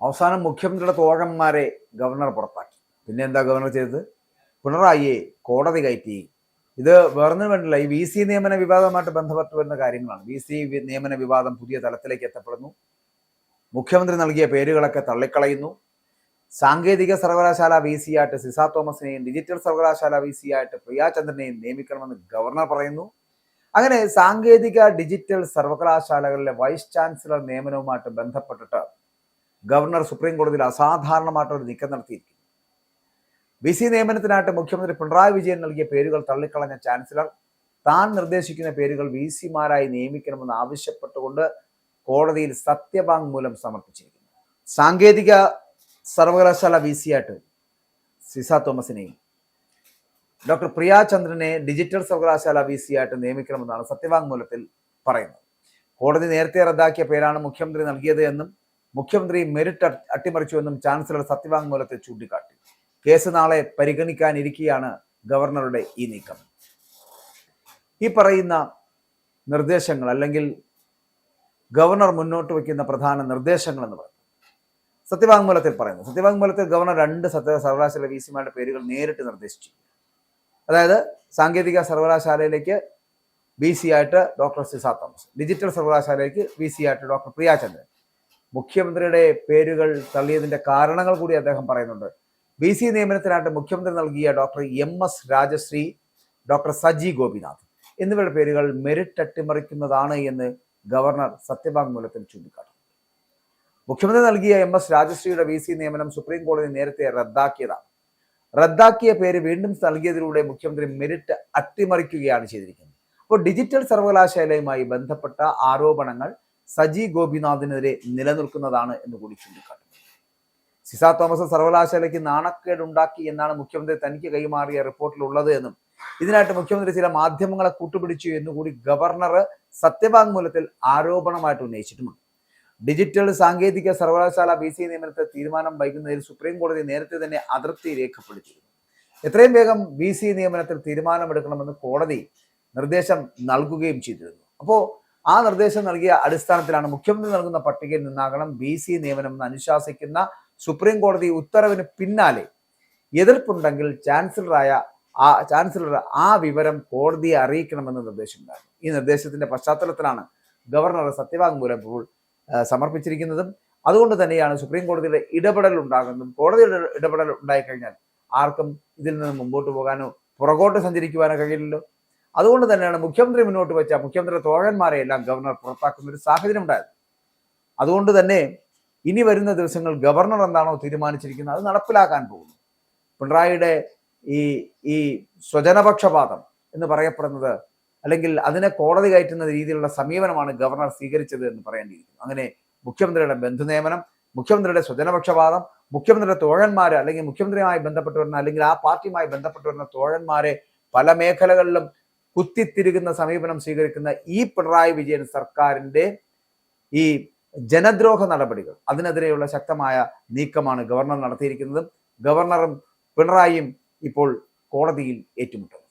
അവസാനം മുഖ്യമന്ത്രിയുടെ തോഴന്മാരെ ഗവർണർ പുറത്താക്കി. പിന്നെ എന്താ ഗവർണർ ചെയ്തത്? പിണറായിയെ കോടതി കയറ്റി. ഇത് വേറൊന്നും വേണ്ടില്ല, ഈ VC നിയമന വിവാദവുമായിട്ട് ബന്ധപ്പെട്ട് വരുന്ന കാര്യങ്ങളാണ്. VC നിയമന വിവാദം പുതിയ തലത്തിലേക്ക് എത്തപ്പെടുന്നു. മുഖ്യമന്ത്രി നൽകിയ പേരുകളൊക്കെ തള്ളിക്കളയുന്നു. സാങ്കേതിക സർവകലാശാല VC ആയിട്ട് സിസ തോമസിനെയും ഡിജിറ്റൽ സർവകലാശാല VC ആയിട്ട് പ്രിയാചന്ദ്രനെയും നിയമിക്കണമെന്ന് ഗവർണർ പറയുന്നു. അങ്ങനെ സാങ്കേതിക ഡിജിറ്റൽ സർവകലാശാലകളിലെ വൈസ് ചാൻസലർ നിയമനവുമായിട്ട് ബന്ധപ്പെട്ടിട്ട് ഗവർണർ സുപ്രീം കോടതിയിൽ അസാധാരണമായിട്ടൊരു നീക്കം നടത്തിയിരിക്കുന്നു. VC നിയമനത്തിനായിട്ട് മുഖ്യമന്ത്രി പിണറായി വിജയൻ നൽകിയ പേരുകൾ തള്ളിക്കളഞ്ഞ ചാൻസലർ താൻ നിർദ്ദേശിക്കുന്ന പേരുകൾ VCമാരായി നിയമിക്കണമെന്ന് ആവശ്യപ്പെട്ടുകൊണ്ട് കോടതിയിൽ സത്യവാങ്മൂലം സമർപ്പിച്ചിരിക്കുന്നു. സാങ്കേതിക സർവകലാശാല VC ആയിട്ട് സിസ തോമസിനെയും ഡോക്ടർ പ്രിയാചന്ദ്രനെ ഡിജിറ്റൽ സർവകലാശാല VC ആയിട്ട് നിയമിക്കണമെന്നാണ് സത്യവാങ്മൂലത്തിൽ പറയുന്നത്. കോടതി നേരത്തെ റദ്ദാക്കിയ പേരാണ് മുഖ്യമന്ത്രി നൽകിയത് എന്നും മുഖ്യമന്ത്രി മെറിറ്റ് അട്ടിമറിച്ചുവെന്നും ചാൻസലർ സത്യവാങ്മൂലത്തിൽ ചൂണ്ടിക്കാട്ടി. കേസ് നാളെ പരിഗണിക്കാനിരിക്കെയാണ് ഗവർണറുടെ ഈ നീക്കം. ഈ പറയുന്ന നിർദ്ദേശങ്ങൾ അല്ലെങ്കിൽ ഗവർണർ മുന്നോട്ട് വയ്ക്കുന്ന പ്രധാന നിർദ്ദേശങ്ങൾ എന്ന് പറയുന്നത് സത്യവാങ്മൂലത്തിൽ പറയുന്നു. സത്യവാങ്മൂലത്തിൽ ഗവർണർ 2 സർവകലാശാല VCമാരുടെ പേരുകൾ നേരിട്ട് നിർദ്ദേശിച്ചു. അതായത് സാങ്കേതിക സർവകലാശാലയിലേക്ക് VC ആയിട്ട് ഡോക്ടർ സിസ തോമസ്, ഡിജിറ്റൽ സർവകലാശാലയിലേക്ക് VC ആയിട്ട് ഡോക്ടർ പ്രിയാചന്ദ്രൻ. മുഖ്യമന്ത്രിയുടെ പേരുകൾ തള്ളിയതിന്റെ കാരണങ്ങൾ കൂടി അദ്ദേഹം പറയുന്നുണ്ട്. VC നിയമനത്തിനായിട്ട് മുഖ്യമന്ത്രി നൽകിയ doctor MS Rajashree, doctor Saji Gopinath എന്നിവരുടെ പേരുകൾ മെറിറ്റ് അട്ടിമറിക്കുന്നതാണ് എന്ന് ഗവർണർ സത്യവാങ്മൂലത്തിൽ ചൂണ്ടിക്കാട്ടി. മുഖ്യമന്ത്രി നൽകിയ MS രാജശ്രീയുടെ VC നിയമനം സുപ്രീം കോടതി നേരത്തെ റദ്ദാക്കിയതാണ്. റദ്ദാക്കിയ പേര് വീണ്ടും നൽകിയതിലൂടെ മുഖ്യമന്ത്രി മെറിറ്റ് അട്ടിമറിക്കുകയാണ് ചെയ്തിരിക്കുന്നത്. അപ്പോൾ ഡിജിറ്റൽ സർവകലാശാലയുമായി ബന്ധപ്പെട്ട ആരോപണങ്ങൾ സജി ഗോപിനാഥിനെതിരെ നിലനിൽക്കുന്നതാണ് എന്ന് കൂടി ചൂണ്ടിക്കാട്ടുന്നു. സിസ തോമസ് സർവകലാശാലയ്ക്ക് നാണക്കേടുണ്ടാക്കി എന്നാണ് മുഖ്യമന്ത്രി തനിക്ക് കൈമാറിയ റിപ്പോർട്ടിലുള്ളത് എന്നും ഇതിനായിട്ട് മുഖ്യമന്ത്രി ചില മാധ്യമങ്ങളെ കൂട്ടുപിടിച്ചു എന്നുകൂടി ഗവർണർ സത്യവാങ്മൂലത്തിൽ ആരോപണമായിട്ട് ഉന്നയിച്ചിട്ടുമുണ്ട്. ഡിജിറ്റൽ സാങ്കേതിക സർവകലാശാല VC നിയമനത്തിൽ തീരുമാനം വൈകുന്നതിൽ സുപ്രീം കോടതി നേരത്തെ തന്നെ അതൃപ്തി രേഖപ്പെടുത്തിയിരുന്നു. എത്രയും വേഗം VC നിയമനത്തിൽ തീരുമാനമെടുക്കണമെന്ന് കോടതി നിർദ്ദേശം നൽകുകയും ചെയ്തിരുന്നു. അപ്പോൾ ആ നിർദ്ദേശം നൽകിയ അടിസ്ഥാനത്തിലാണ് മുഖ്യമന്ത്രി നൽകുന്ന പട്ടികയിൽ നിന്നാകണം VC നിയമനം എന്ന് അനുശാസിക്കുന്ന സുപ്രീം കോടതി ഉത്തരവിന് പിന്നാലെ എതിർപ്പുണ്ടെങ്കിൽ ചാൻസലർ ആ വിവരം കോടതിയെ അറിയിക്കണമെന്ന് നിർദ്ദേശമുണ്ടായിരുന്നു. ഈ നിർദ്ദേശത്തിന്റെ പശ്ചാത്തലത്തിലാണ് ഗവർണർ സത്യവാങ്മൂലം ഇപ്പോൾ സമർപ്പിച്ചിരിക്കുന്നതും. അതുകൊണ്ട് തന്നെയാണ് സുപ്രീം കോടതിയുടെ ഇടപെടൽ ഉണ്ടാകുന്നതും. കോടതിയുടെ ഇടപെടൽ ഉണ്ടായിക്കഴിഞ്ഞാൽ ആർക്കും ഇതിൽ നിന്ന് മുമ്പോട്ട് പോകാനോ പുറകോട്ട് സഞ്ചരിക്കുവാനോ കഴിയില്ലല്ലോ. അതുകൊണ്ട് തന്നെയാണ് മുഖ്യമന്ത്രി മുന്നോട്ട് വെച്ച മുഖ്യമന്ത്രിയുടെ തോഴന്മാരെ എല്ലാം ഗവർണർ പുറത്താക്കുന്ന ഒരു സാഹചര്യം ഉണ്ടായത്. അതുകൊണ്ട് തന്നെ ഇനി വരുന്ന ദിവസങ്ങൾ ഗവർണർ എന്താണോ തീരുമാനിച്ചിരിക്കുന്നത് അത് നടപ്പിലാക്കാൻ പോകുന്നു. പിണറായിയുടെ ഈ സ്വജനപക്ഷപാതം എന്ന് പറയപ്പെടുന്നത് അല്ലെങ്കിൽ അതിനെ കോടതി കയറ്റുന്ന രീതിയിലുള്ള സമീപനമാണ് ഗവർണർ സ്വീകരിച്ചത് എന്ന് പറയേണ്ടിയിരിക്കുന്നു. അങ്ങനെ മുഖ്യമന്ത്രിയുടെ ബന്ധുനിയമനം, മുഖ്യമന്ത്രിയുടെ സ്വജനപക്ഷപാതം, മുഖ്യമന്ത്രിയുടെ തോഴന്മാര് അല്ലെങ്കിൽ മുഖ്യമന്ത്രിയുമായി ബന്ധപ്പെട്ട് വരുന്ന അല്ലെങ്കിൽ ആ പാർട്ടിയുമായി ബന്ധപ്പെട്ട് വരുന്ന തോഴന്മാരെ പല മേഖലകളിലും കുത്തിത്തിരുകുന്ന സമീപനം സ്വീകരിക്കുന്ന ഈ പിണറായി വിജയൻ സർക്കാരിന്റെ ഈ ജനദ്രോഹ നടപടികൾ അതിനെതിരെയുള്ള ശക്തമായ നീക്കമാണ് ഗവർണർ നടത്തിയിരിക്കുന്നത്. ഗവർണറും പിണറായിയും ഇപ്പോൾ കോടതിയിൽ ഏറ്റുമുട്ടും.